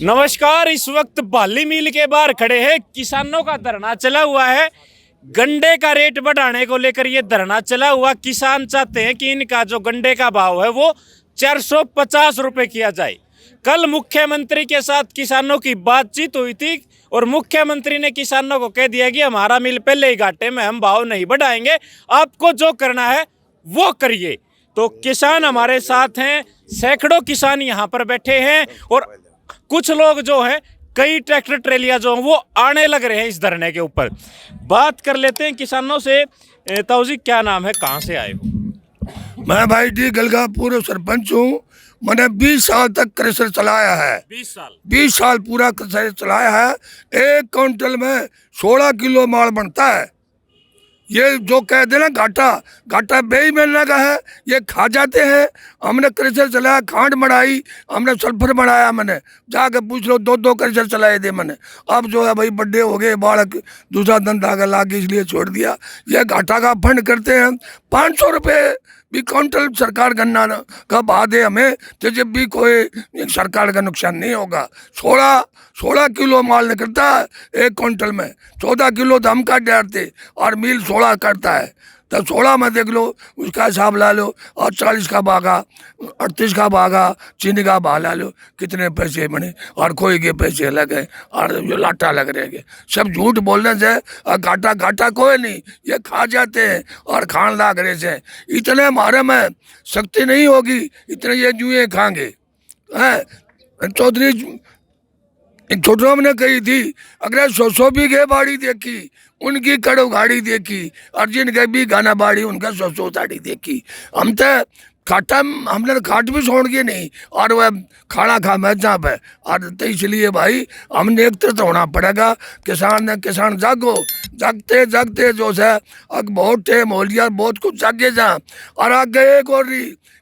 नमस्कार। इस वक्त बाली मिल के बाहर खड़े हैं। किसानों का धरना चला हुआ है। गन्ने का रेट बढ़ाने को लेकर ये धरना चला हुआ। किसान चाहते हैं कि इनका जो गन्ने का भाव है वो 450 रुपए किया जाए। कल मुख्यमंत्री के साथ किसानों की बातचीत हुई थी और मुख्यमंत्री ने किसानों को कह दिया कि हमारा मिल पहले ही घाटे में, हम भाव नहीं बढ़ाएंगे, आपको जो करना है वो करिए। तो किसान हमारे साथ हैं, सैकड़ों किसान यहाँ पर बैठे हैं और कुछ लोग जो हैं, कई ट्रैक्टर ट्रेलियां जो हैं वो आने लग रहे हैं इस धरने के ऊपर। बात कर लेते हैं किसानों से। ताऊजी, क्या नाम है, कहाँ से आए हो? मैं भाई डी गलगा पूर्व सरपंच हूँ। मैंने 20 साल तक क्रशर चलाया है। 20 साल पूरा क्रशर चलाया है। एक क्विंटल में 16 किलो माल बनता है। ये जो कह देना घाटा बेईमानी का है, ये खा जाते हैं। हमने क्रशर चलाया, खांड बढ़ाई, हमने सल्फर बढ़ाया। मैंने जाके पूछ लो, 2 क्रशर चलाए थे मैंने। अब जो है भाई बड्डे हो गए, बालक दूसरा धंधा का लागे, इसलिए छोड़ दिया। ये घाटा का फंड करते हैं। 500 रुपये भी क्विंटल सरकार गन्ना का भाव दे हमें, तो जब भी कोई सरकार का नुकसान नहीं होगा। 16 किलो माल निकलता है एक क्विंटल में। 14 किलो तो हम काट डालते और मिल 16 करता है। तो 16 में देख लो, उसका हिसाब ला लो। और 40 का भागा, 38 का भागा, चीनी का भाव ला लो, कितने पैसे बने। और कोई के पैसे लगे और जो लाटा लग रहे, सब झूठ बोलने से। और घाटा कोई नहीं, ये खा जाते हैं और खान लाग रहे से। इतने हमारे में शक्ति नहीं होगी, इतने ये जुए खाएंगे हैं। चौधरी छोटो ने कही थी, अगर 100 बीघे बाड़ी देखी, उनकी कड़ो गाड़ी देखी, और जिनके भी गाना बाड़ी उनका 100 साड़ी देखी। हम तो खाटा, हमने खाट भी छोड़ के नहीं, और वह खाना खा मैं जहाँ पे। और तो इसलिए भाई हमने एक तरह होना पड़ेगा। किसान जागो, जागते जागते जो है अब बहुत टाइम हो लिया, बहुत कुछ जागे जा। और आगे एक और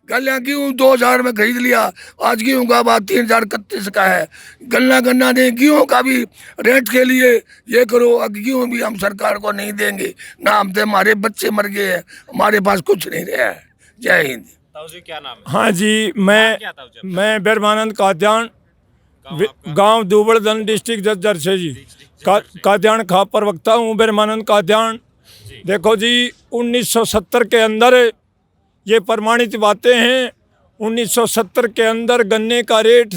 गन्ना गेहूँ 2000 में खरीद लिया, आज गेहूँ का भाव 3031 का है। गन्ना ने गेहूँ का भी रेट के लिए ये करो। अब गेहूँ भी हम सरकार को नहीं देंगे ना, हम तो हमारे बच्चे मर गए हैं, हमारे पास कुछ नहीं रहा है। जय हिंद। ताऊजी, क्या नाम है? हाँ जी, मैं बिरमानंद काद्यान, गांव दुबड़दन, डिस्ट्रिक्ट जज्जर से जी। काद्यान खा प्रवक्ता हूँ, बिरमानंद काद्यान। देखो जी, 1970 के अंदर ये प्रमाणित बातें हैं। 1970 के अंदर गन्ने का रेट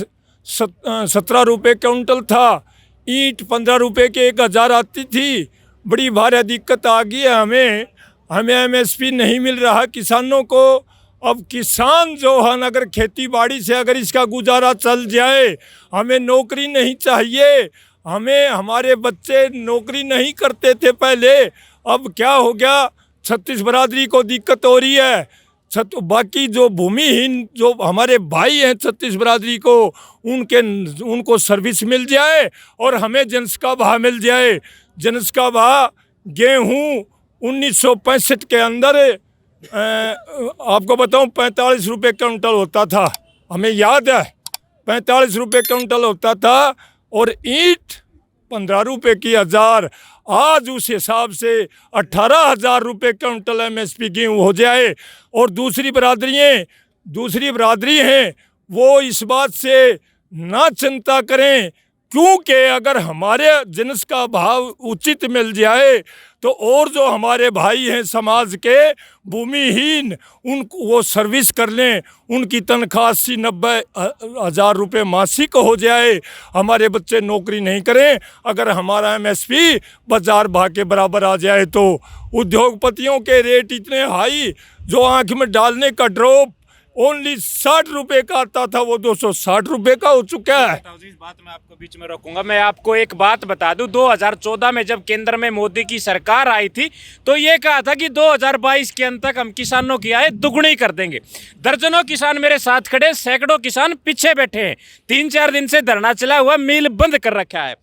17 रुपये क्विंटल था। ईंट 15 रुपये के 1000 आती थी। बड़ी भारी दिक्कत आ गई है हमें MSP नहीं मिल रहा किसानों को। अब किसान जो है, अगर खेती बाड़ी से अगर इसका गुजारा चल जाए, हमें नौकरी नहीं चाहिए। हमारे बच्चे नौकरी नहीं करते थे पहले, अब क्या हो गया, 36 बरादरी को दिक्कत हो रही है। बाकी जो भूमिहीन जो हमारे भाई हैं 36 बरादरी को, उनको सर्विस मिल जाए और हमें जिन्स का भाव मिल जाए। जिन्स का भाव गेहूँ 1965 के अंदर आपको बताऊं 45 रुपये क्विंटल होता था, हमें याद है 45 रुपये क्विंटल होता था। और ईंट 15 रुपये की 1000, आज उस हिसाब से 18,000 रुपये क्विंटल MSP गेहूँ हो जाए। और दूसरी बरादरी हैं वो इस बात से ना चिंता करें, क्योंकि अगर हमारे जिन्स का भाव उचित मिल जाए तो और जो हमारे भाई हैं समाज के भूमिहीन, उनको वो सर्विस कर लें, उनकी तनख्वाह 80-90 हज़ार रुपये मासिक हो जाए। हमारे बच्चे नौकरी नहीं करें, अगर हमारा MSP बाजार भाव के बराबर आ जाए तो। उद्योगपतियों के रेट इतने हाई, जो आँख में डालने का ड्रॉप ओनली 60 रुपये का आता था, वो 260 रुपये का हो चुका है। इस बात में आपको बीच में रोकूंगा। मैं आपको एक बात बता दूं, 2014 में जब केंद्र में मोदी की सरकार आई थी तो ये कहा था कि 2022 के अंत तक हम किसानों की आय दुगनी कर देंगे। दर्जनों किसान मेरे साथ खड़े, सैकड़ों किसान पीछे बैठे हैं। 3-4 दिन से धरना चला हुआ, मिल बंद कर रखा है।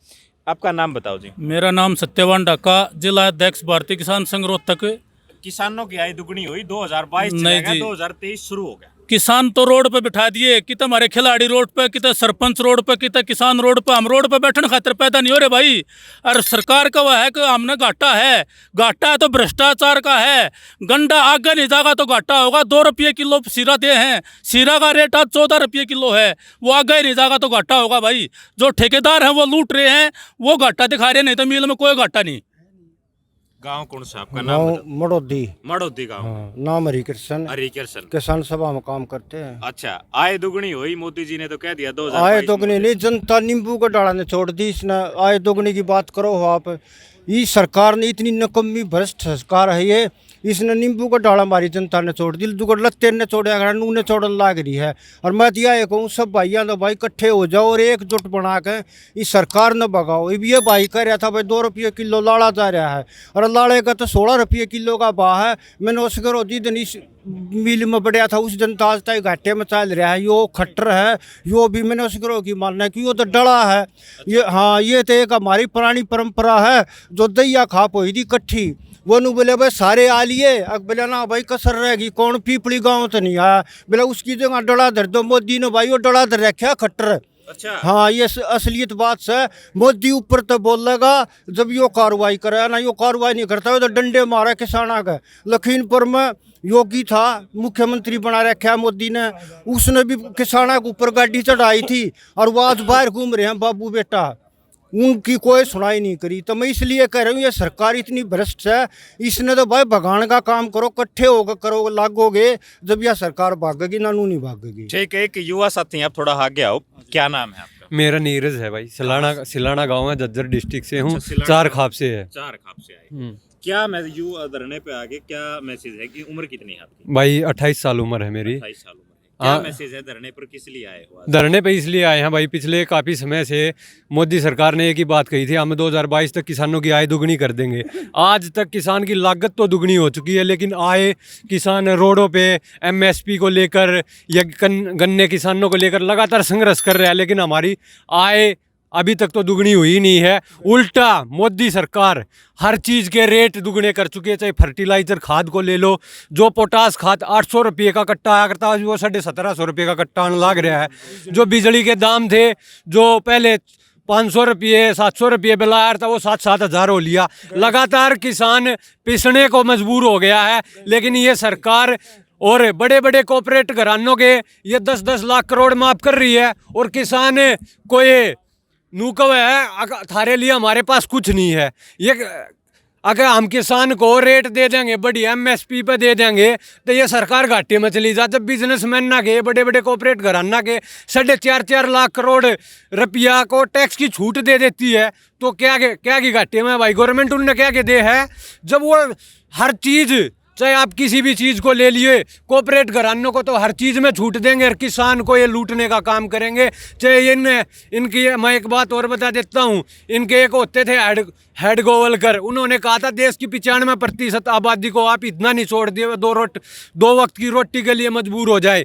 आपका नाम बताओ जी। मेरा नाम सत्यवान ढाका, जिला अध्यक्ष भारतीय किसान संघ रोहतक। किसानों की आय दुगनी हुई, 2022 नहीं जी, 2023 शुरू हो गया। किसान तो रोड पे बिठा दिए, कितने हमारे खिलाड़ी रोड पे, कितने सरपंच रोड पे, कितने किसान रोड पे। हम रोड पे बैठने खातिर पैदा नहीं हो रहे भाई। और सरकार का वह है कि हमने घाटा है तो भ्रष्टाचार का है। गंडा आगे नहीं जाएगा तो घाटा होगा। 2 रुपये किलो सीरा दे हैं, सीरा का रेट आज 14 रुपये किलो है। वो आगे नहीं जाएगा तो घाटा होगा भाई। जो ठेकेदार हैं वो लूट रहे हैं, वो घाटा दिखा रहे हैं, नहीं तो मिल में कोई घाटा नहीं। गांव कौन सा आपका नाम? मड़ोदी। मड़ोदी गांव। हाँ, नाम हरिकृष्ण। हरिकृष्ण किसान सभा में काम करते हैं। अच्छा, आय दुगनी हुई, मोदी जी ने तो कह दिया 2022 आय दोगुनी नहीं, जनता नींबू का डाला ने छोड़ दी। इसने आय दोगुनी की बात करो आप। ये सरकार ने इतनी नकम्मी भ्रष्ट सरकार है ये। इसने नींबू का डाला हमारी जनता ने छोड़ दी। दुगड़ लत्ते ने छोड़ा, नू ने छोड़न लाग रही है। और मैं दिया ये कहूँ सब भाइयों तो भाई इकट्ठे हो जाओ और एकजुट बना के इस सरकार ने भगाओ। ये भाई कह रहा था भाई 2 रुपये किलो लाड़ा जा रहा है, और लाड़े का तो 16 रुपये किलो का भाव है। मैंने उस करो जिस दिन इस मिल में बढ़िया था उस दिन आज तक घाटे में चल रहा है। यो खट्टर है, यो भी मैंने उस करो की मानना है कि यो तो डला है। ये हाँ, ये तो एक हमारी पुरानी परंपरा है जो दैया खाप हुई थी इकट्ठी। वो नू बोले भाई सारे आ लिए, अब बोले ना भाई कसर रहेगी, कौन पीपली गांव तो नहीं आया। बोले उसकी जगह डला धर दो। मोदी ने भाई वो डला धर रखा खट्टर। अच्छा, हाँ, ये असलियत बात से मोदी ऊपर तो बोलेगा जब यो कार्रवाई करे ना। यो कार्रवाई नहीं करता है तो डंडे मारा किसाना का। लखीमपुर में योगी था, मुख्यमंत्री बना रखा है मोदी ने, उसने भी किसाना के ऊपर गाड़ी चढ़ाई थी और वो आज बाहर घूम रहे हैं बाबू बेटा। उनकी कोई सुनाई नहीं करी। तो मैं इसलिए कह रहा हूँ ये सरकार इतनी भ्रष्ट है। इसने तो भाई भगाने का काम करो, इकट्ठे होकर करो, लागोगे जब यह सरकार भागेगी ना, नू नहीं भागेगी। ठीक है। एक युवा साथी आप थोड़ा आगे आओ, क्या नाम है आपका? मेरा नीरज है भाई। सिलाना गांव है, झज्जर डिस्ट्रिक्ट से हूँ। अच्छा, चार खाप से है। चार खाप से आए। क्या मैं युवा धरने पे आगे क्या मैसेज है कि उम्र कितनी है आपकी? भाई 28 साल उम्र है मेरी। 28 साल उम्र है। क्या मैसेज है धरने पर, किस लिए आए हो आज? धरने पे इसलिए आए हैं भाई, पिछले काफ़ी समय से मोदी सरकार ने एक ही बात कही थी, हम 2022 तक किसानों की आय दुगनी कर देंगे। आज तक किसान की लागत तो दुगनी हो चुकी है, लेकिन आय किसान रोडों पे एमएसपी को लेकर या गन्ने किसानों को लेकर लगातार संघर्ष कर रहा है, लेकिन हमारी आय अभी तक तो दुगनी हुई नहीं है। उल्टा मोदी सरकार हर चीज़ के रेट दुगने कर चुकी है। चाहे फर्टिलाइजर खाद को ले लो, जो पोटास खाद 800 रुपये का कट्टा आया करता है वो 1750 रुपये का कट्टा आने लग रहा है। जो बिजली के दाम थे जो पहले 500 रुपये 700 रुपये बिल आया था वो 7-7 हज़ार हो लिया। लगातार किसान पिसने को मजबूर हो गया है। लेकिन ये सरकार और बड़े बड़े कॉर्पोरेट घरानों के ये 10-10 लाख करोड़ माफ कर रही है, और किसान को ये नूकव है थारे लिए हमारे पास कुछ नहीं है। ये अगर हम किसान को रेट दे देंगे बढ़िया एमएसपी पे दे देंगे तो ये सरकार घाटे में चली जाए। जब बिजनेसमैन ना के बड़े बड़े कॉर्पोरेट घराना के 4.5 लाख करोड़ रुपया को टैक्स की छूट दे देती है तो क्या की घाटे में भाई गवर्नमेंट उन्होंने क्या के दे है। जब वो हर चीज़ चाहे आप किसी भी चीज़ को ले लिए, कॉर्पोरेट घरानों को तो हर चीज़ में छूट देंगे और किसान को ये लूटने का काम करेंगे। चाहे इनकी मैं एक बात और बता देता हूँ, इनके एक होते थे हेड गोवलकर, उन्होंने कहा था देश की 95% आबादी को आप इतना नहीं छोड़ दिए 2 वक्त की रोटी के लिए मजबूर हो जाए।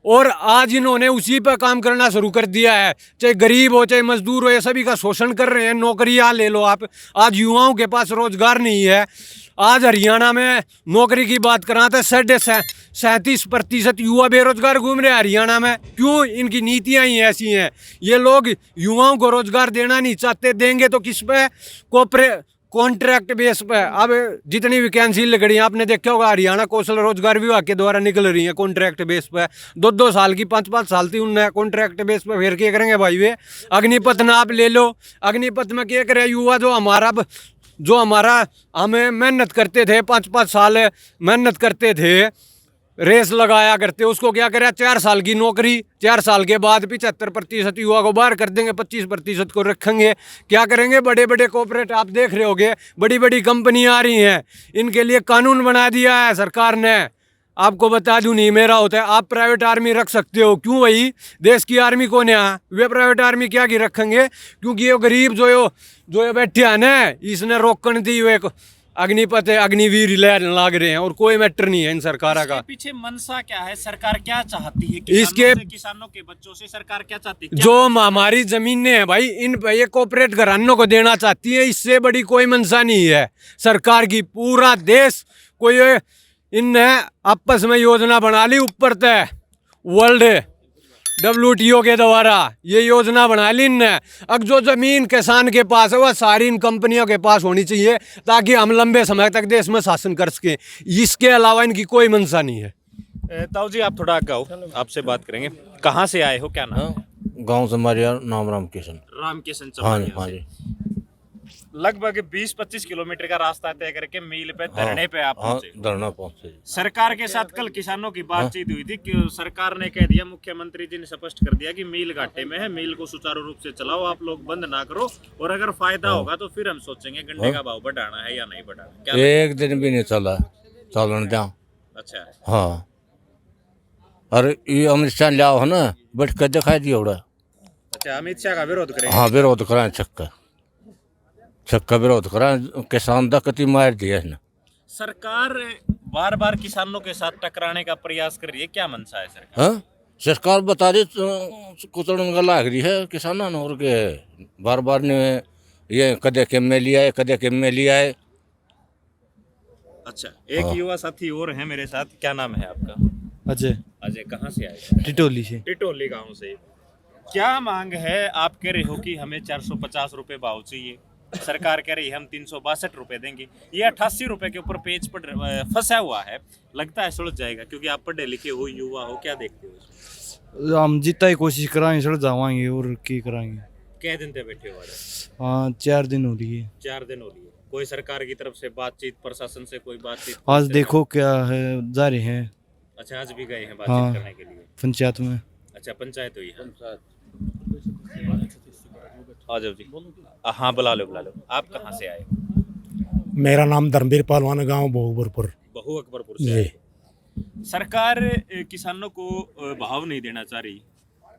और आज इन्होंने उसी पर काम करना शुरू कर दिया है। चाहे गरीब हो चाहे मजदूर हो, ये सभी का शोषण कर रहे हैं। नौकरियाँ ले लो आप, आज युवाओं के पास रोजगार नहीं है। आज हरियाणा में नौकरी की बात करा तो 37% युवा बेरोजगार घूम रहे हैं हरियाणा में। क्यों? इनकी नीतियाँ ही ऐसी हैं। ये लोग युवाओं को रोजगार देना नहीं चाहते, देंगे तो किस पे? कॉन्ट्रैक्ट बेस पे। अब जितनी वैकेंसी लग रही है आपने देखा होगा, हरियाणा कौशल रोजगार विभाग के द्वारा निकल रही है कॉन्ट्रैक्ट बेस पे। 2-2 साल की 5-5 साल थी उनने कॉन्ट्रैक्ट बेस पे। फिर क्या करेंगे भाई? वे अग्निपथ ना आप ले लो, अग्निपथ में क्या करे युवा जो हमारा हमें मेहनत करते थे 5-5 साल मेहनत करते थे, रेस लगाया करते, उसको क्या करें 4 साल की नौकरी, 4 साल के बाद 75% युवा को बाहर कर देंगे, 25% को रखेंगे। क्या करेंगे? बड़े बड़े कॉर्पोरेट आप देख रहे होगे, बड़ी बड़ी कंपनियां आ रही हैं, इनके लिए कानून बना दिया है सरकार ने। आपको बता दूं, नहीं मेरा होता है, आप प्राइवेट आर्मी रख सकते हो। क्यों भाई? देश की आर्मी कौन है? वे प्राइवेट आर्मी क्या की रखेंगे? क्योंकि ये गरीब जो बैठे हैं ना, इसने रोकन दी एक अग्निपथ अग्निवीर लाग रहे हैं, और कोई मैटर नहीं है इन सरकार का। पीछे मनसा क्या है? सरकार क्या चाहती है? किसानों के बच्चों से सरकार क्या चाहती है? जो हमारी जमीनें हैं भाई, इन ये कॉर्पोरेट घरानों को देना चाहती है। इससे बड़ी कोई मनसा नहीं है सरकार की। पूरा देश कोई इनने आपस में योजना बना ली ऊपर तय, वर्ल्ड WTO के द्वारा ये योजना बना ली ने। अब जो ज़मीन किसान के पास है वह सारी इन कंपनियों के पास होनी चाहिए ताकि हम लंबे समय तक देश में शासन कर सकें। इसके अलावा इनकी कोई मंशा नहीं है। ताऊ जी आप थोड़ा आगे आओ, आपसे बात करेंगे। कहाँ से आए हो, क्या नाम है? गांव से हमारे यहाँ नाम राम किशन। राम किशन हाँ जी, चमारिया हाँ से। जी। लगभग 20-25 किलोमीटर का रास्ता तय करके मील पे धरने पे आप हाँ, पहुंचे। धरना पहुँचे। सरकार के साथ कल किसानों की बातचीत हुई थी कि सरकार ने कह दिया, मुख्यमंत्री जी ने स्पष्ट कर दिया कि मील घाटे में है, मील को सुचारू रूप से चलाओ, आप लोग बंद ना करो, और अगर फायदा होगा तो फिर हम सोचेंगे गन्ने का भाव बढ़ाना है या नहीं बढ़ाना। क्या एक दिन भी नहीं चला, चलन दिया। अच्छा, हाँ, अरे ये अमित शाह लिया है ना, बैठ कर दिखाई दिया उड़ा। अच्छा, अमित शाह का विरोध करेंगे। हाँ, विरोध कराए, छक्का विरोध कराए, किसान दा कति मार दिया है ना। सरकार बार बार किसानों के साथ टकराने का प्रयास कर रही है, क्या मंशा है सरकार? हाँ, सरकार बता रही कुचड़न का लाग रही है किसानों ने, और के बार बार ने ये कदे के में लिया है, कदे के में लिया है। अच्छा, एक युवा साथी और है मेरे साथ, क्या नाम है आपका? अजय। अजय, कहाँ से आए? टिटोली से। टिटोली गांव से। क्या मांग है? आप कह रहे हो कि हमें 450 रुपए भाव चाहिए, सरकार कह रही है हम 362 रुपए देंगे। ये 88 रुपए के ऊपर पेज पर फंसा हुआ है, लगता है सुलझ जाएगा क्योंकि आप पढ़े लिखे हो, युवा हो, क्या देखते हो? हम जितना ही कोशिश कराएंगे सड़ जावाएंगे और की कराएंगे। क्या दिन से बैठे हो? हाँ, 4 दिन हो रही है। 4 दिन हो रही है। कोई सरकार की तरफ से बातचीत, प्रशासन से कोई बातचीत? आज देखो क्या है, जा रहे हैं। अच्छा, आज भी गए हैं बातचीत हाँ, करने के लिए? पंचायत में। अच्छा, पंचायत हुई है। आ जाओ जी। हाँ, बुला लो। आप कहाँ से आए? मेरा नाम धर्मवीर पहलवान, गांव बहुबरपुर। बहु अकबरपुर से आए। सरकार किसानों को भाव नहीं देना चाह रही,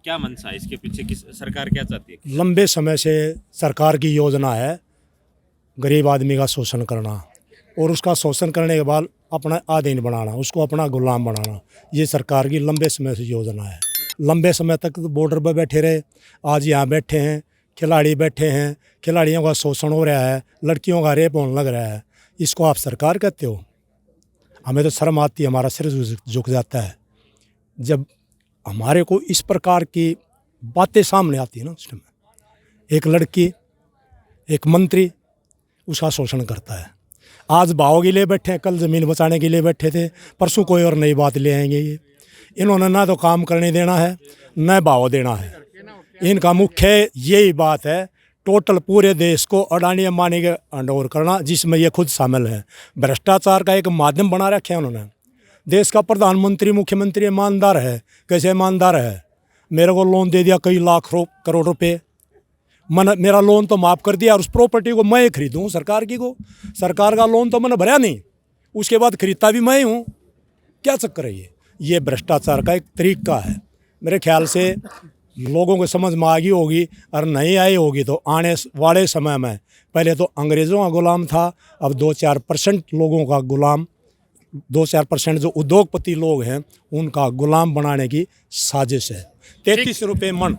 क्या मंशा है इसके पीछे? सरकार क्या चाहती है? लंबे समय से सरकार की योजना है गरीब आदमी का शोषण करना, और उसका शोषण करने के बाद अपना अधीन बनाना, उसको अपना गुलाम बनाना। ये सरकार की लंबे समय से योजना है। लंबे समय तक तो बॉर्डर पर बैठे रहे, आज यहाँ बैठे हैं, खिलाड़ी बैठे हैं, खिलाड़ियों का शोषण हो रहा है, लड़कियों का रेप होने लग रहा है। इसको आप सरकार कहते हो? हमें तो शर्म आती है, हमारा सिर झुक जाता है जब हमारे को इस प्रकार की बातें सामने आती है ना। उस टाइम एक लड़की, एक मंत्री उसका शोषण करता है। आज भाव के लिए बैठे हैं, कल ज़मीन बचाने के लिए बैठे थे, परसों कोई और नई बात ले आएंगे। ये इन्होंने ना तो काम करने देना है, न भाव देना है। इनका मुख्य यही बात है, टोटल पूरे देश को अडानी अंबानी के अंडर करना, जिसमें ये खुद शामिल है। भ्रष्टाचार का एक माध्यम बना रखा है उन्होंने। देश का प्रधानमंत्री, मुख्यमंत्री ईमानदार है। कैसे ईमानदार है? मेरे को लोन दे दिया कई लाख करोड़ रुपए, मैंने मेरा लोन तो माफ़ कर दिया और उस प्रॉपर्टी को मैं खरीदूँ सरकार की को? सरकार का लोन तो मैंने भरा नहीं, उसके बाद खरीदता भी मैं हूँ। क्या चक्कर है ये भ्रष्टाचार का एक तरीका है। मेरे ख्याल से लोगों को समझ में आ गई होगी, और नहीं आई होगी तो आने वाले समय में, पहले तो अंग्रेज़ों का गुलाम था, अब 2-4% लोगों का गुलाम, 2-4% जो उद्योगपति लोग हैं उनका गुलाम बनाने की साजिश है। 33 रुपये मन,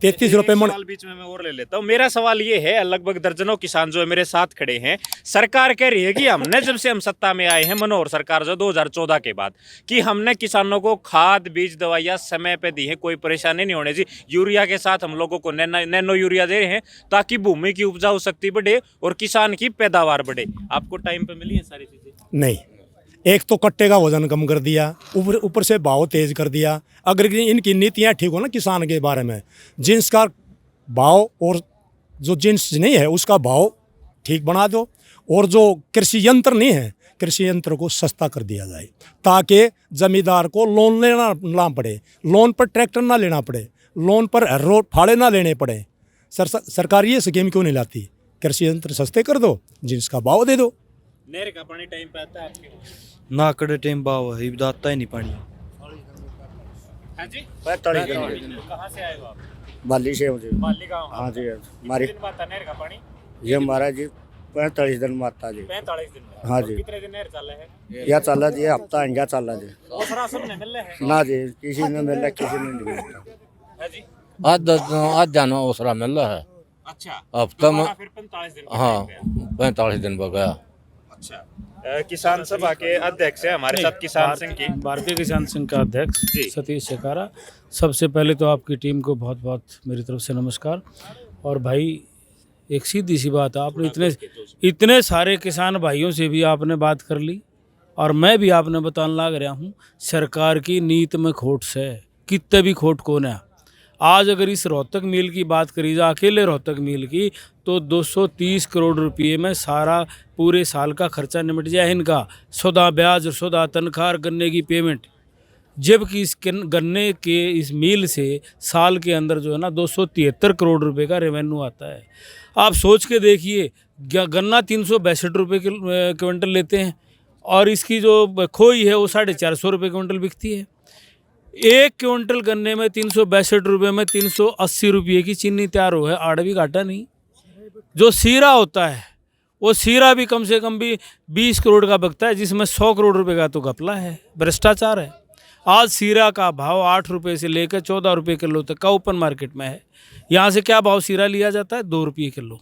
33 रुपये मन। बीच में मैं और ले लेता हूँ। मेरा सवाल ये है, लगभग दर्जनों किसान जो है मेरे साथ खड़े हैं, सरकार कह रही है कि हमने जब से हम सत्ता में आए हैं, मनोहर सरकार जो 2014 के बाद, कि हमने किसानों को खाद, बीज, दवाइयाँ समय पे दी है, कोई परेशानी नहीं होने दी। यूरिया के साथ हम लोगों को नैनो यूरिया दे रहे हैं ताकि भूमि की उपजाऊ शक्ति बढ़े और किसान की पैदावार बढ़े। आपको टाइम पे मिली है सारी चीजें? नहीं, एक तो कट्टे का वजन कम कर दिया, ऊपर से भाव तेज कर दिया। अगर इनकी नीतियाँ ठीक हो ना किसान के बारे में, जिन्स का भाव और जो जिन्स नहीं है उसका भाव ठीक बना दो, और जो कृषि यंत्र नहीं है, कृषि यंत्र को सस्ता कर दिया जाए ताकि जमींदार को लोन लेना ना पड़े, लोन पर ट्रैक्टर ना लेना पड़े, लोन पर रोड फाड़े ना लेने पड़े। सरकार ये स्कीम क्यों नहीं लाती? कृषि यंत्र सस्ते कर दो, जिन्स का भाव दे दो। नहर का पानी टाइम पे आता है आपके? ना कड़े टाइम भाव है, आता ही नहीं पानी। हाँ जी, 45 दिन। कहाँ से आए हो आप? बाली से मुझे। बाली गाँव। हाँ जी, हमारी कितने दिन में आता नहर का पानी? ये हमारा जी 45 दिन में आता जी। 45 दिन में? हाँ और जी। कितने दिन नहर चला है? यह चला जी, हफ्ता इंजा चला जी। दूसरा सबने मिल रहे हैं? ना जी, किसी ने मिला, किसी ने नहीं मिला। हाँ जी। आज जाना ओसरा मिल रहा है। अच्छा, हफ्ता में, फिर 45 दिन का हाँ, टाइम पे है। 45 दिन पर गया। अच्छा, किसान सभा के अध्यक्ष है हमारे साथ किसान संघ की। भारतीय किसान संघ का अध्यक्ष जी। सतीश शेखारा। सबसे पहले तो आपकी टीम को बहुत बहुत मेरी तरफ से नमस्कार। और भाई एक सीधी सी बात, आपने इतने सारे किसान भाइयों से भी आपने बात कर ली और मैं भी आपने बताने लग रहा हूँ, सरकार की नीति में खोट से कितने भी खोट कौन है। आज अगर इस रोहतक मिल की बात करी जाए, अकेले रोहतक मिल की, तो 230 करोड़ रुपये में सारा पूरे साल का खर्चा निपट जाए इनका, सौदा ब्याज, सौदा तनख्वाह, गन्ने की पेमेंट। जबकि इस गन्ने के इस मिल से साल के अंदर जो है ना 273 करोड़ रुपए का रेवेन्यू आता है। आप सोच के देखिए, गन्ना 362 रुपये क्विंटल लेते हैं और इसकी जो खोई है वो 450 रुपये क्विंटल बिकती है। एक क्विंटल गन्ने में 362 रुपये में 380 रुपये की चीनी तैयार हो है, आड़ भी घाटा नहीं। जो सीरा होता है वो सीरा भी कम से कम भी 20 करोड़ का बिकता है, जिसमें 100 करोड़ रुपए का तो घपला है, भ्रष्टाचार है। आज सीरा का भाव 8 रुपये से लेकर 14 रुपये किलो तक का ओपन मार्केट में है। यहाँ से क्या भाव सीरा लिया जाता है? 2 रुपये किलो।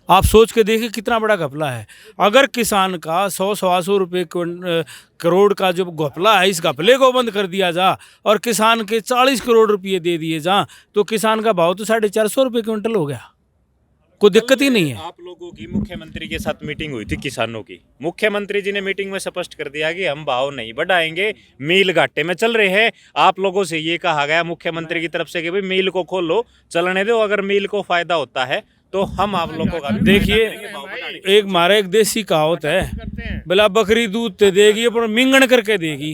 आप सोच के देखिए कितना बड़ा घपला है। अगर किसान का 100-125 रुपये करोड़ का जो घपला है, इस घपले को बंद कर दिया जा और किसान के 40 करोड़ रुपये दे दिए जा, तो किसान का भाव तो 450 रुपये क्विंटल हो गया। कोई दिक्कत ही नहीं है। आप लोगों की मुख्यमंत्री के साथ मीटिंग हुई थी किसानों की। मुख्यमंत्री जी ने मीटिंग में स्पष्ट कर दिया कि हम भाव नहीं बढ़ाएंगे, मील घाटे में चल रहे हैं। आप लोगों से ये कहा गया मुख्यमंत्री की तरफ से कि भाई मील को खोलो, चलने दो, अगर मील को फायदा होता है तो हम आप लोगों का देखिए, एक मारे एक देसी कहावत है, बिला बकरी दूध ते देगी पर मिंगण करके देगी।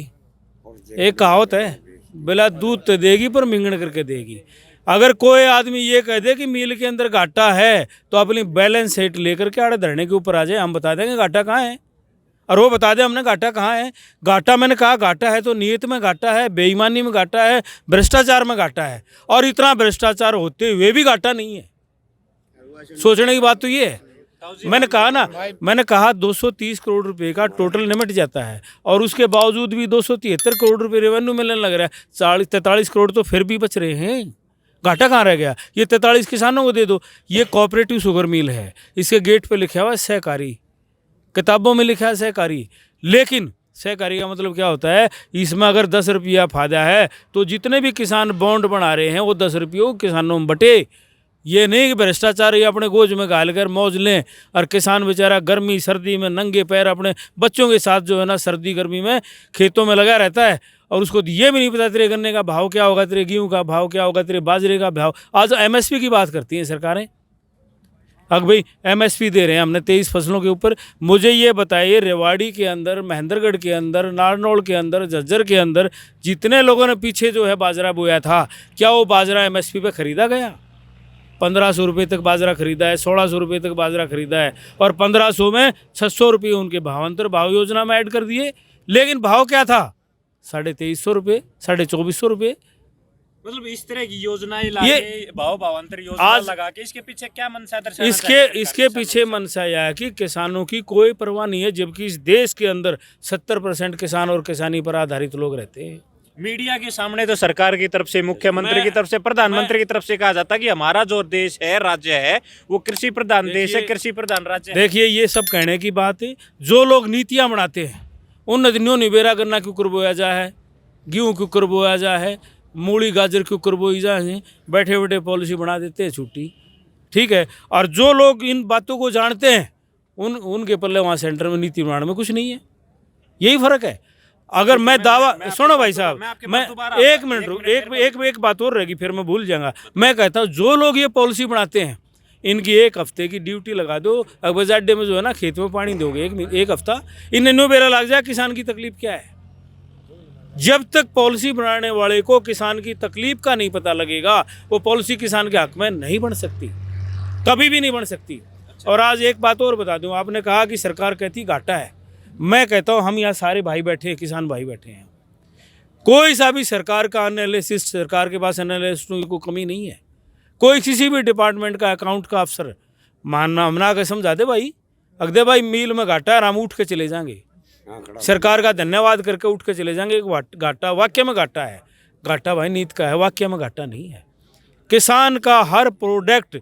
एक कहावत है, बिला दूध ते देगी पर मिंगण करके देगी। अगर कोई आदमी ये कह दे कि मिल के अंदर घाटा है तो अपनी बैलेंस शीट लेकर के आड़े धरने के ऊपर आ जाए, हम बता देंगे घाटा कहाँ है और वो बता दे हमने घाटा कहाँ है। घाटा मैंने कहा घाटा है तो नीयत में घाटा है, बेईमानी में घाटा है, भ्रष्टाचार में घाटा है, और इतना भ्रष्टाचार होते हुए भी घाटा नहीं है। सोचने की बात तो ये है। मैंने कहा 230 करोड़ रुपए का टोटल निमट जाता है और उसके बावजूद भी 273 करोड़ रुपए रेवेन्यू मिलने लग रहा है। 43 करोड़ तो फिर भी बच रहे हैं। घाटा कहाँ रह गया? ये 43 किसानों को दे दो। ये कोऑपरेटिव शुगर मिल है, इसके गेट पे लिखा हुआ है सहकारी, किताबों में लिखा है सहकारी, लेकिन सहकारी का मतलब क्या होता है? इसमें अगर 10 रुपया फायदा है तो जितने भी किसान बॉन्ड बना रहे हैं वो 10 रुपये किसानों में बटे। ये नहीं कि भ्रष्टाचार ये अपने गोज में घाल कर मौज लें और किसान बेचारा गर्मी सर्दी में नंगे पैर अपने बच्चों के साथ जो है ना सर्दी गर्मी में खेतों में लगा रहता है और उसको ये भी नहीं पता तेरे गन्ने का भाव क्या होगा, तेरे गेहूं का भाव क्या होगा, तेरे बाजरे का भाव। आज एमएसपी की बात करती हैं सरकारें। अब भाई एमएसपी दे रहे हैं हमने 23 फसलों के ऊपर। मुझे ये बताइए, रेवाड़ी के अंदर, महेंद्रगढ़ के अंदर, नारनौल के अंदर, झज्जर के अंदर जितने लोगों ने पीछे जो है बाजरा बोया था, क्या वो बाजरा एमएसपी पे खरीदा गया? 1500 रुपये तक बाजरा खरीदा है, 1600 रुपये तक बाजरा खरीदा है और 1500 में 600 रुपये उनके भावांतर भाव योजना में ऐड कर दिए। लेकिन भाव क्या था? 2350 रुपये, 2450 रुपये। मतलब इस तरह की योजनाएं लाके भावांतर योजना लगा के इसके पीछे क्या मंशा दर्शाना इसके पीछे मंशा यह है कि किसानों की कोई परवाह नहीं है, जबकि इस देश के अंदर 70% किसान और किसानी पर आधारित लोग रहते हैं। मीडिया के सामने तो सरकार की तरफ से, मुख्यमंत्री की तरफ से, प्रधानमंत्री की तरफ से कहा जाता है कि हमारा जो देश है, राज्य है, वो कृषि प्रधान देश है, कृषि प्रधान राज्य है। देखिए, ये सब कहने की बात है। जो लोग नीतियां बनाते हैं उन नदियों निबेरा गन्ना क्यों कर बोया जा है, गेहूँ क्यों कर बोया जा है, मूली गाजर क्यों कर बोई जा है, बैठे बैठे पॉलिसी बना देते हैं छुट्टी, ठीक है। और जो लोग इन बातों को जानते हैं उनके पल्ले वहाँ सेंटर में नीति बनाने में कुछ नहीं है। यही फर्क है। अगर मैं दावा, सुनो भाई साहब, मैं 1 मिनट रुक, एक बात और रहेगी फिर मैं भूल जाऊंगा। मैं कहता हूँ जो लोग ये पॉलिसी बनाते हैं इनकी 1 हफ्ते की ड्यूटी लगा दो। अगबज़ अड्डे में जो है ना खेत में पानी दोगे एक हफ्ता, इन्हें न्यू बेरा लग जाए किसान की तकलीफ क्या है। जब तक पॉलिसी बनाने वाले को किसान की तकलीफ का नहीं पता लगेगा, वो पॉलिसी किसान के हक में नहीं बन सकती, कभी भी नहीं बन सकती। और आज एक बात और बता दूं, आपने कहा कि सरकार कहती घाटा है। मैं कहता हूं हम यहाँ सारे भाई बैठे हैं, किसान भाई बैठे हैं, कोई सा भी सरकार का एनालिसिस, सरकार के पास एनालिस्टों की कमी नहीं है। कोई किसी भी डिपार्टमेंट का अकाउंट का अफसर मना के समझा दे भाई, अगदे भाई मील में घाटा है, हम उठ के चले जाएंगे, सरकार का धन्यवाद करके उठ के चले जाएंगे। घाटा वाक्य में घाटा है, घाटा भाई नीति का है, वाक्य में घाटा नहीं है। किसान का हर प्रोडक्ट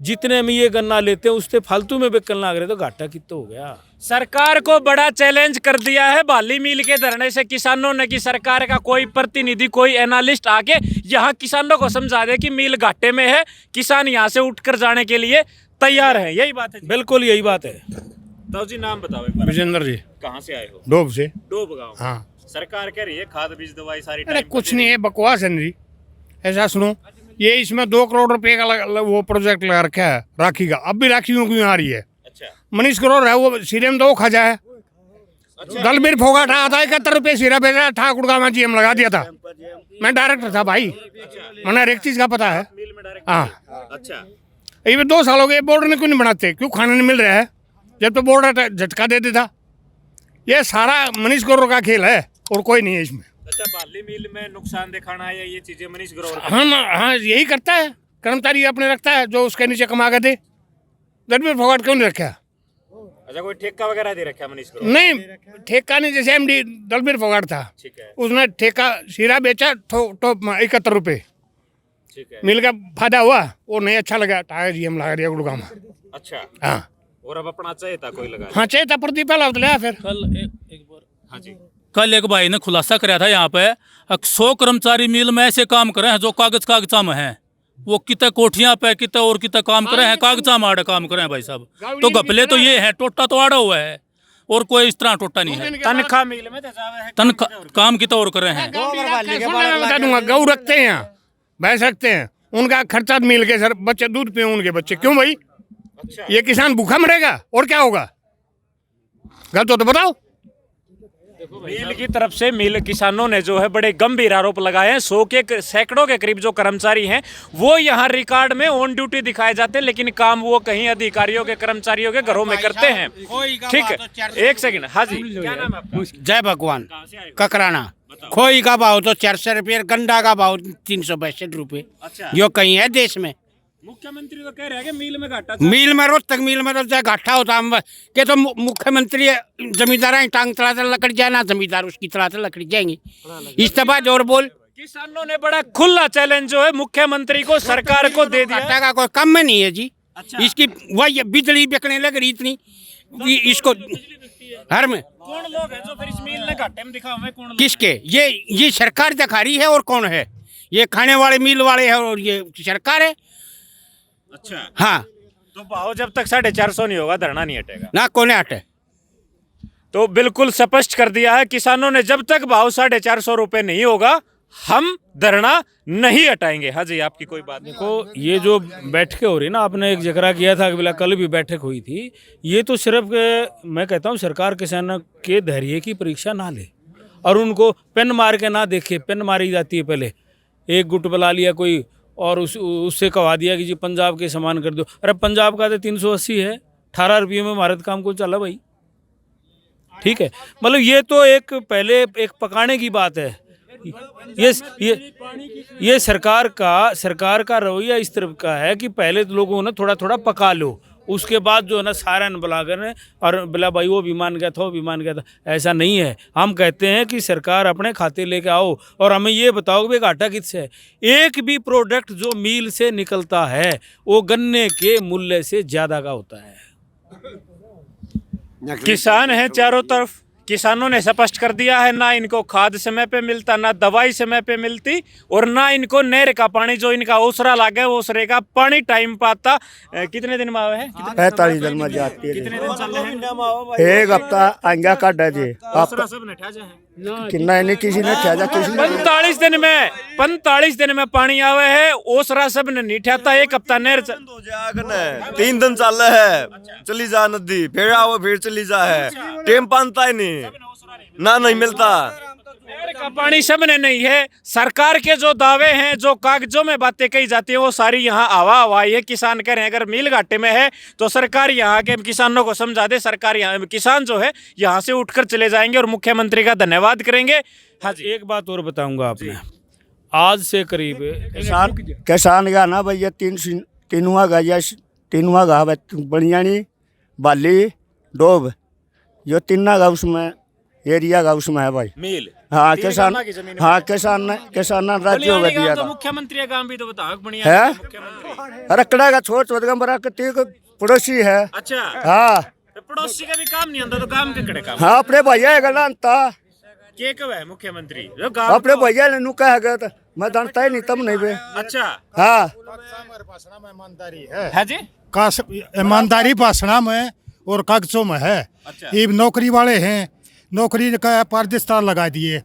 जितने में ये गन्ना लेते हैं उससे फालतू में बिकने लग रहे तो घाटा कितना हो गया। सरकार को बड़ा चैलेंज कर दिया है बाली मिल के धरने से किसानों ने कि सरकार का कोई प्रतिनिधि, कोई एनालिस्ट आके यहाँ किसानों को समझा दे कि मिल घाटे में है, किसान यहाँ से उठकर जाने के लिए तैयार है। यही बात है जी? बिल्कुल यही बात है। तो जी नाम बताओ एक बार। विजेंद्र जी, कहाँ से आए हो? डोब से। डोब गाँव। हाँ। सरकार कह रही है खाद बीज दवाई सारी अरे टाइम कुछ पर नहीं है, बकवास है जी। ऐसा सुनो, ये इसमें 2 करोड़ रुपए का वो प्रोजेक्ट लगा रखा है राखी का। अब भी राखी क्यों आ रही है? अच्छा। मनीष ग्रोवर है वो सीरे में 2 खजा है। दलबीर फोगाट आया था, 71 रुपये सीरा बेचा, ठाकुर का GM लगा दिया था। मैं डायरेक्टर था भाई, मैंने हर एक चीज का पता है। हाँ। अच्छा। ये 2 साल हो गए, बोर्ड ने क्यों नहीं बनाते? क्यों खाना नहीं मिल रहा है? जब तो बोर्ड झटका दे देता। ये सारा मनीष ग्रोवर का खेल है और कोई नहीं है इसमें। अच्छा, बाली मिल में नुकसान दिखाना है ये चीजें मनीष ग्रोवर हाँ हाँ, यही करता है। कर्मचारी अपने रखता है जो उसके नीचे कमा कर दे। दलबीर फोगाट क्यों नहीं रखा? अच्छा, कोई ठेका वगैरह दे रखा है मनीष ग्रोवर? नहीं, ठेका नहीं। जैसे MD दलबीर फोगाट था, ठीक है, उसने ठेका शीरा बेचा 71 रुपये। ठीक है। मिल का फायदा हुआ, वो नहीं अच्छा लगा, टायर GM लगा दिया गुड़गांव में। अच्छा। हाँ और अब अपना चाहिए था कोई लगा? हाँ, चाहिए था प्रदीप वाला तो लिया फिर। हाँ जी। कल एक भाई ने खुलासा कराया था यहाँ पे 100 कर्मचारी मिल में ऐसे काम करे हैं जो कागजा में हैं। वो कितने कोठियां पे कितने और कितने काम करे हैं, कागजा में आड़े काम करे हैं भाई साहब। तो घपले तो ये है, टोटा तो आड़ा हुआ है और कोई इस तरह टोटा नहीं है। तनख्वाह मिल में है, तनख्वाह काम कितना और करे हैं। बता दूंगा, गऊ रखते हैं यहाँ, भैंस रखते हैं, उनका खर्चा मिल के सर बच्चे दूध पिए उनके बच्चे। क्यों भाई? अच्छा। ये किसान भूखा मरेगा और क्या होगा? गलत हो तो बताओ। मिल की तरफ से मिल किसानों ने जो है बड़े गंभीर आरोप लगाए हैं। 100 के सैकड़ों के करीब जो कर्मचारी हैं वो यहाँ रिकॉर्ड में ऑन ड्यूटी दिखाए जाते हैं, लेकिन काम वो कहीं अधिकारियों के कर्मचारियों के घरों में करते हैं। ठीक है, एक सेकंड। हाँ जी, क्या नाम है आपका? जय भगवान। ककराना। खोई का भाव तो 400 रुपये, गंडा का भाव 362 रुपये। अच्छा। यो कहीं है देश में? मुख्यमंत्री तो कह रहे हैं कि मिल में घाटा। मिल में रोहतक मिल में तो चाहे घाटा होता हम के तो मुख्यमंत्री जमींदार टांग चलाते लकड़ी जाए ना, जमींदार उसकी चलाते लकड़ी जाएंगी। इस तरह जोर बोल। किसानों ने बड़ा खुला चैलेंज जो है मुख्यमंत्री को, सरकार को दे दिया। घाटा का कोई कम में नहीं है जी। अच्छा। इसकी वही बिजली बिकने लग रही इतनी, इसको हर में। कौन लोग हैं जो फिर इस मिल ने घाटे में दिखा हुए? कौन लोग? किसके? ये सरकार दिखा रही है और कौन है? ये खाने वाले मिल वाले है और ये सरकार है। अच्छा। हाँ। तो भाव जब तक 450 नहीं होगा धरना नहीं हटेगा ना, कौन हटे? तो बिल्कुल स्पष्ट कर दिया है किसानों ने, जब तक भाव 450 रुपए नहीं होगा हम धरना नहीं हटाएंगे। हाँ जी, आपकी कोई बात? देखो, ये जो बैठकें हो रही ना, आपने एक जिक्र किया था कि बोला कल भी बैठक हुई थी। ये तो सिर्फ मैं कहता हूँ सरकार किसानों के धैर्य की परीक्षा ना ले और उनको पेन मार के ना देखे। पेन मारी जाती है पहले, एक गुट बुला लिया कोई और उससे कहा दिया कि जी पंजाब के समान कर दो। अरे पंजाब का तो 380 है, 18 रुपये में भारत काम को चला भाई। ठीक है, मतलब ये तो एक पहले एक पकाने की बात है। ये सरकार का रवैया इस तरफ का है कि पहले तो लोगों ने थोड़ा थोड़ा पका लो, उसके बाद जो है ना सारा बुलाकर और बोला भाई वो भी मान गया था, वो भी मान गया था। ऐसा नहीं है। हम कहते हैं कि सरकार अपने खाते लेके आओ और हमें ये बताओ कि घाटा किससे है। एक भी प्रोडक्ट जो मिल से निकलता है वो गन्ने के मूल्य से ज़्यादा का होता है। किसान है चारों तरफ, किसानों ने स्पष्ट कर दिया है, ना इनको खाद समय पे मिलता, ना दवाई समय पे मिलती और ना इनको नहर का पानी जो इनका ओसरा लागे वो ओसरे का पानी टाइम पाता। कितने दिन में आवे है? 45 दिन में जाती है। कितने दिन चल रहे हैं? एक हफ्ता आंगा काटा जी। ओसरा सब ने ठा है कितना नहीं किसी ने ठहरा, किसी ने 45 दिन में पानी आवे है, ओसरा सब ने नहीं ठहता। एक हफ्ता नहर 3 दिन चल रहा है, चली जा नदी, फिर आओ फिर चली जा है, टेम पानता ही नहीं ना, नहीं मिलता। नहर का पानी सब ने नहीं है। सरकार के जो दावे हैं, जो कागजों में बातें कही जाती हैं, वो सारी यहाँ हवा हवाई है। किसान कह रहे हैं अगर मिल घाटे में है तो सरकार यहाँ के किसानों को समझा दे। सरकार यहाँ किसान जो है यहाँ से उठकर चले जाएंगे और मुख्यमंत्री का धन्यवाद करेंगे। हाँ जी, एक बात और बताऊंगा आपने, आज से करीब किसान का ना भैया तीनुआ गा बनियानी बाली डोब, जो तीना का उसमें एरिया का उसमें है भाई मिल। हाँ तीन किसान, गामा की जमीन हाँ किसान राज्य हो कल्याणी दिया गांव तो था मुख्यमंत्री का गांव भी तो बताओ बढ़िया है? मुख्यमंत्री। रकड़ा का छोट बरा पड़ोसी है। अच्छा, हाँ तो पड़ोसी का भी काम नहीं आता तो काम के कड़े काम हाँ अपने भैया है गलानता के कब है मुख्यमंत्री जो गांव अपने भैया ने नुका है तो मैं जानता ही नहीं तब नहीं बे। अच्छा हाँ है जी ईमानदारी भाषणा में और कागजों में है। अच्छा। ये नौकरी वाले हैं, नौकरी का पारदर्शिता लगा दिए,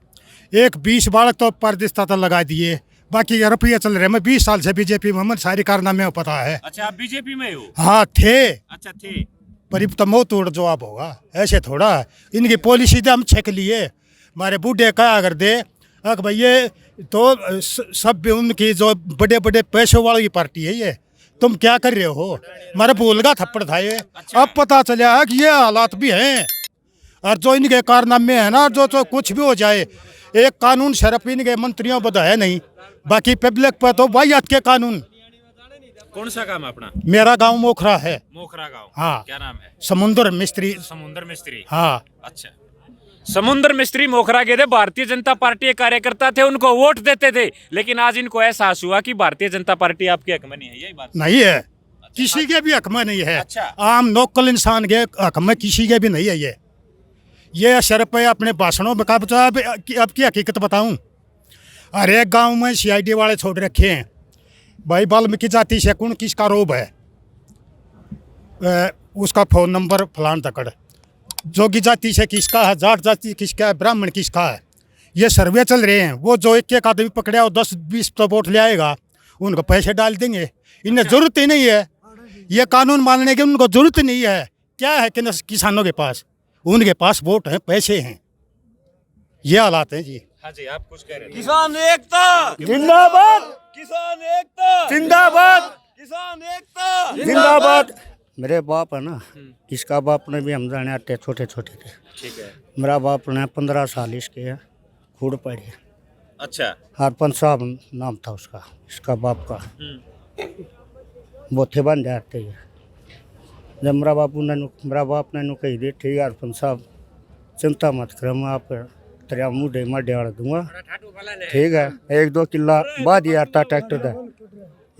एक 20 बालक तो पारदर्शिता लगा दिए, बाकी रुपये चल रहे। मैं 20 साल से बीजेपी में, हमें सारी कारनामे पता है। अच्छा, आप बीजेपी में हो? हाँ थे, अच्छा थे। पर तो मुँह तोड़ जवाब होगा, ऐसे थोड़ा है। इनकी पॉलिसी तो हम छेक लिए, हमारे बूढ़े क्या अगर दे अक भैया तो सब उनकी जो बड़े बड़े पैसों वाली पार्टी है ये, तुम क्या कर रहे हो? हमारे बोल का थप्पड़ था ये। अच्छा। अब पता चला है कि ये हालात भी हैं, और जो इनके कारनामे है ना, जो कुछ भी हो जाए, एक कानून सिर्फ इनके मंत्रियों पर है नहीं, बाकी पब्लिक पर तो वाहियात के कानून। कौन सा काम है अपना? मेरा गांव मोखरा है। मोखरा गांव। हाँ। क्या नाम है? समुद्र मिस्त्री। समुद्र मिस्त्री। हाँ। अच्छा, समुद्र मिस्त्री मोखरा के थे, भारतीय जनता पार्टी के कार्यकर्ता थे, उनको वोट देते थे, लेकिन आज इनको एहसास हुआ कि भारतीय जनता पार्टी आपके हक में नहीं है। यही बात नहीं है, किसी के भी हक में नहीं है। अच्छा। आम लोकल इंसान के हक में किसी के भी नहीं है ये सिर्फ अपने भाषणों में कहा। अब की हकीकत बताऊं, हर एक गांव में CID वाले छोड़ रखे हैं। भाई वाल्मीकि जाति से कौन किसका रोब है, उसका फ़ोन नंबर फलान तकड़, जोगी जाति से किसका है, जाट जाति किसका है, ब्राह्मण किसका है, ये सर्वे चल रहे हैं। वो जो एक आदमी पकड़ा और 10-20 तो वोट ले आएगा, उनको पैसे डाल देंगे। इन्हें जरूरत ही नहीं है ये कानून मानने की, उनको जरूरत नहीं है। क्या है कि किसानों के पास, उनके पास वोट है, पैसे हैं, ये हालात हैं जी। हाँ जी, आप कुछ कह रहे हैं? किसान एकता जिंदाबाद, किसान एकता जिंदाबाद, किसान एकता जिंदाबाद। मेरे बाप है ना, इसका बाप ने भी हम जाने आते छोटे छोटे थे। ठीक है। मेरा बाप ने 15 साल इसके खूड़ पड़े। अच्छा। हरपन साहब नाम था उसका, इसका बाप का। वो थे बन जाते हैं। जब मेरा बाप ने कही दे, ठीक है हरपन साहब चिंता मत कर, मैं आप तेरा मुँह मैं डाल दूंगा, ठीक है। 1-2 किला बाद ही आता ट्रैक्टर था,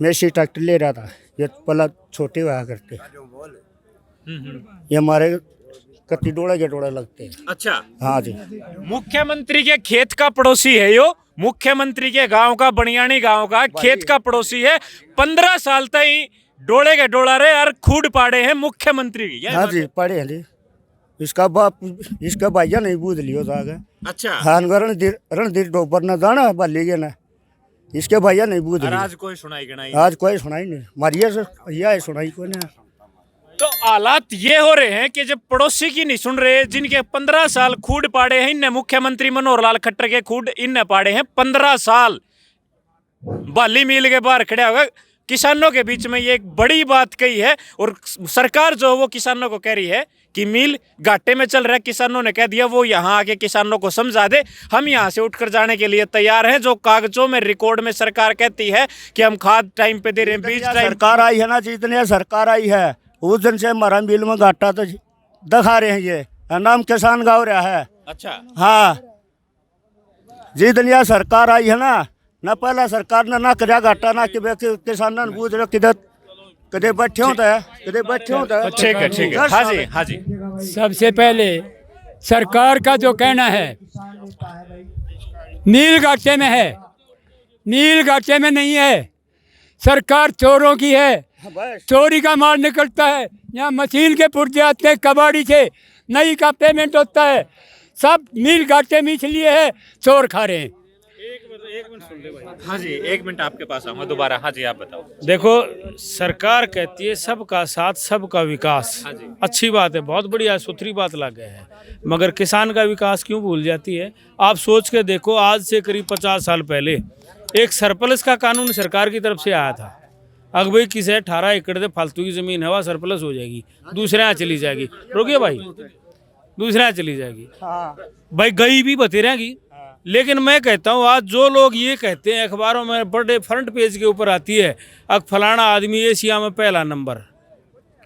मैं इसी ट्रैक्टर ले रहा था, ये पहला छोटे हुआ करते, ये हमारे कत्ती डोड़ा के डोड़ा लगते हैं। अच्छा। हाँ जी। मुख्यमंत्री के खेत का पड़ोसी है यो, मुख्यमंत्री के गांव का, बनियानी गांव का खेत का पड़ोसी है। 15 साल तक डोले के डोला रहे और खूड पाड़े हैं मुख्यमंत्री की। हाँ जी, पढ़े हैं जी। इसका बाप, इसका भैया नहीं बूझ लियो जागे। अच्छा। हाँ, रणधीर डोबर न जाना बाली के ना, इसके भैया नहीं बूझ लियो। आज कोई सुनाई गणाई? आज कोई सुनाई नहीं, मारिए से भैया सुनाई कोई ना। तो हालात ये हो रहे हैं कि जब पड़ोसी की नहीं सुन रहे, जिनके 15 साल खूड पाड़े हैं, इनने मुख्यमंत्री मनोहर लाल खट्टर के खूड इनने पाड़े हैं 15 साल। बाली मिल के बाहर खड़े हो गए, किसानों के बीच में ये एक बड़ी बात कही है, और सरकार जो वो किसानों को कह रही है कि मिल घाटे में चल रहा है। किसानों ने कह दिया वो यहाँ आके किसानों को समझा दे, हम यहाँ से उठकर जाने के लिए तैयार हैं। जो कागजों में रिकॉर्ड में सरकार कहती है कि हम खाद टाइम पे दे रहे हैं, बीज टाइम। सरकार आई है ना, जितने सरकार आई है उस दिन से हमारा मिल में घाटा तो दिखा रहे हैं। ये नाम किसान गाँव रहा है। अच्छा। हाँ, जितनी सरकार आई है ना पहला सरकार ने ना कर्या घाटा ना किसानों ने बूझ रहे किधर कदे बैठे होता है, कदे बैठे होता है। ठीक है, ठीक है। हाँ जी, हाँ जी। सबसे पहले सरकार का जो कहना है नील घाटे में है, नील घाटे में नहीं है। सरकार चोरों की है, चोरी का माल निकलता है। यहाँ मशीन के पुर्जे आते हैं, कबाड़ी से नई का पेमेंट होता है, सब नील घाटे में इसलिए है, चोर खा रहे हैं। एक मिनट सुन ले भाई। हाँ जी, 1 मिनट आपके पास आऊंगा दोबारा। हाँ जी, आप बताओ। देखो, सरकार कहती है सबका साथ सबका विकास। हाँ जी। अच्छी बात है, बहुत बढ़िया सुथरी बात लग गए है, मगर किसान का विकास क्यों भूल जाती है? आप सोच के देखो, आज से करीब 50 साल पहले एक सरप्लस का कानून सरकार की तरफ से आया था। अगर भाई किसी 18 एकड़ से फालतू की जमीन है, वह सरप्लस हो जाएगी, दूसरे यहाँ चली जाएगी। रोकिए भाई, दूसरे यहाँ चली जाएगी भाई, गई भी बती रहेगी। लेकिन मैं कहता हूँ, आज जो लोग ये कहते हैं, अखबारों में बड़े फ्रंट पेज के ऊपर आती है, अब फलाना आदमी एशिया में पहला नंबर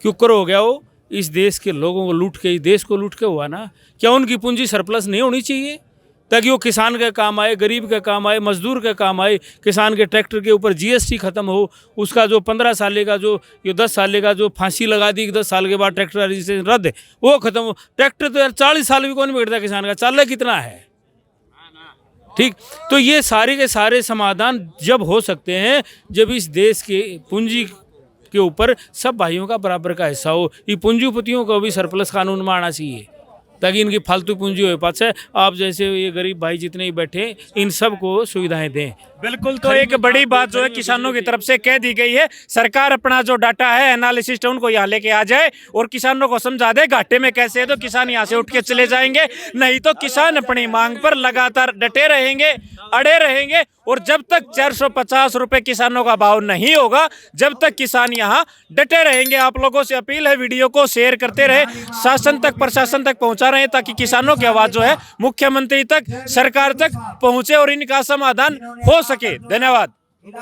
क्यों कर हो गया? वो इस देश के लोगों को लूट के, इस देश को लूट के हुआ ना। क्या उनकी पूंजी सरप्लस नहीं होनी चाहिए? ताकि वो किसान के काम आए, गरीब के काम आए, मजदूर के काम आए। किसान के ट्रैक्टर के ऊपर जीएसटी खत्म हो, उसका जो 15 साल का जो 10 साल का जो फांसी लगा दी कि 10 साल के बाद ट्रैक्टर रजिस्ट्रेशन रद्द है, वो खत्म हो। ट्रैक्टर तो यार 40 साल भी कौन बिगड़ता किसान का, चाल कितना है, ठीक। तो ये सारे के सारे समाधान जब हो सकते हैं जब इस देश के पूंजी के ऊपर सब भाइयों का बराबर का हिस्सा हो। ये पूंजीपतियों को भी सरप्लस कानून में आना चाहिए ताकि इनकी फालतू पूंजी हो पास है। आप जैसे ये गरीब भाई जितने ही बैठे इन सब को सुविधाएं दें। बिल्कुल। तो एक बड़ी बात जो है किसानों की तरफ से कह दी गई है, सरकार अपना जो डाटा है, एनालिसिस है, उनको यहाँ लेके आ जाए और किसानों को समझा दे घाटे में कैसे है, तो किसान यहाँ से उठ के चले जाएंगे। नहीं तो किसान अपनी मांग पर लगातार डटे रहेंगे, अड़े रहेंगे और जब तक 450 रुपए किसानों का भाव नहीं होगा, जब तक किसान यहाँ डटे रहेंगे। आप लोगों से अपील है, वीडियो को शेयर करते रहे, शासन तक, प्रशासन तक पहुंचा रहे ताकि किसानों की आवाज जो है मुख्यमंत्री तक, सरकार तक पहुंचे और इनका समाधान हो सके। धन्यवाद।